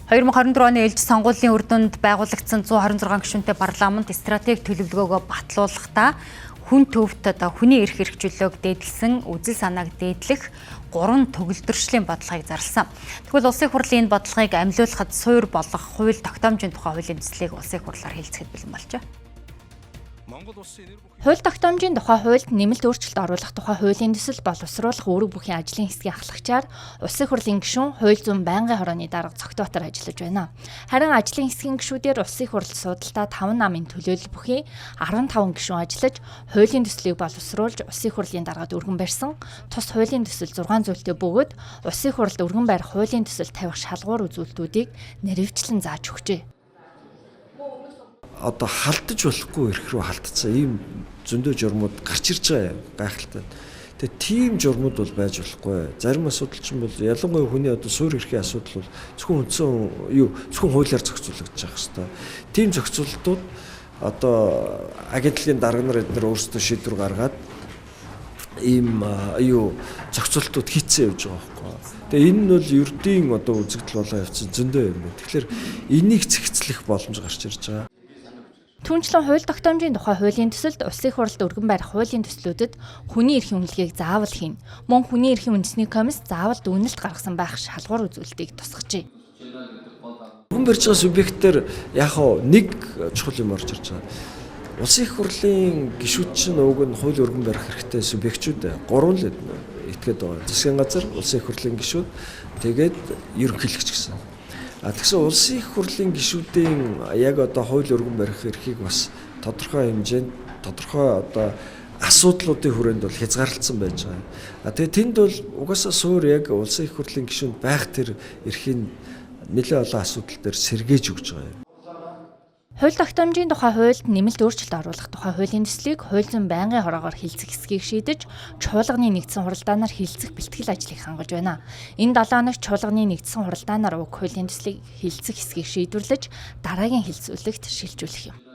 2024 оны ээлж сонгуулийн үр дүнд байгуулагдсан 126 гишүүнтэй парламент стратеги төлөвлөгөөгөө батлуулахдаа хүн төвд хүний эрх хэрэгжүүлэлт дээдлсэн үзэл санааг дээдлэх 3 төгөлдрөшлийн бодлогыг зарласан. Тэгвэл улсын хурлын энэ бодлогыг амлиулахад суур болох хууль тогтоомжийн тухай хуулийн төслийг улсын хурлаар хэлцэхэд бэлэн болжээ. Хууль тогтоомжийн тухай хуульд нэмэлт өөрчлөлт оруулах тухай хуулийн төсөл боловсруулах үүрэг бүхий ажлын хэсгийн ахлагчаар улсын хурлын гишүүн хууль зүйн байнгын хорооны дарга цогтбаатар ажиллаж байна. Харин ажлын хэсгийн гишүүдээр улсын хурал судалтаа 5 намын төлөөлөл бүхий 15 гишүүн ажиллаж хуулийн төслийг боловсруулж улсын хурлын даргад өргөн барьсан. Тус хуулийн төсөл 6 зүйлтэй бөгөөд улсын хуралд өргөн барих хуулийн төсөл тавих шалгуур үзүүлэлтүүдийг нэрэвчлэн зааж өгчээ. Одоо халдаж болохгүй эрх рүү халдсан ийм зөндөө журмууд гарч ирж байгаа юм гайхалтай. Тэгээ тийм журмууд бол байж болохгүй. Зарим асуудал чинь бол ялангуяа хүний одоо суур эрхийн асуудал бол зөвхөн хуулиар зохицуулагдаж байгаа хэвээр. Тийм зохицуулалтууд одоо агентлагийн дарга нар эдгээр өөрсдөө шийдвэр гаргаад ийм зохицуулалтууд хийцэн явж байгаа байхгүй. Тэгээ энэ нь бол ердийн одоо үзэгдэл болоо явцсан зөндөө юм байна. Тэгэхээр энийг цэгцлэх боломж гарч ирж байгаа. Түүнчлэн хууль тогтоомжийн тухай хуулийн төсөлд улсын хурлд өргөн барих хуулийн төслүүдэд хүний эрхийн үнэлгээг заавал хийнэ. Мөн хүний эрхийн үндэсний комисс заавал дүгнэлт гаргасан байх шалгуур үзүүлэлтийг тусгажээ. Өргөн барьж байгаа субъекттэр яг нэг чухал юм орж ирж байгаа. Улсын их хурлын гишүүд чинь уг нь хууль өргөн барих хэрэгтэй субъектчүүд 3 л этгээд байгаа. Засгийн газар, улсын их хурлын гишүүд, тэгээд ерөнхийлөгч гэсэн. Тэгсэн улсын их хурлын гишүүдийн яг одоо хууль өргөн барих эрхийг бас тодорхой хэмжээнд тодорхой одоо асуудлуудын хүрээнд бол хязгаарлалцсан байж байгаа. Тэгээ тэнд бол угаасаа суур яг улсын их хурлын гишүүнд байх тэр эрхийн нэлээд олон асуудал дээр сэргээж өгч байгаа юм. Хууль тогтоомжийн тухай хуульд нэмэлт өөрчлөлт оруулах тухай хуулийн төслийг хууль зүйн байнгын хороогоор хэлцэх хэсгийг шийдэж, чуулганы нэгдсэн хуралдаанаар хэлцэх бэлтгэл ажлыг хангаж байна. Энэ 7 хоногт чуулганы нэгдсэн хуралдаанаар уг хуулийн төслийг хэлцэх хэсгийг шийдвэрлэж, дараагийн хэлцүүлэгт шилжүүлэх юм.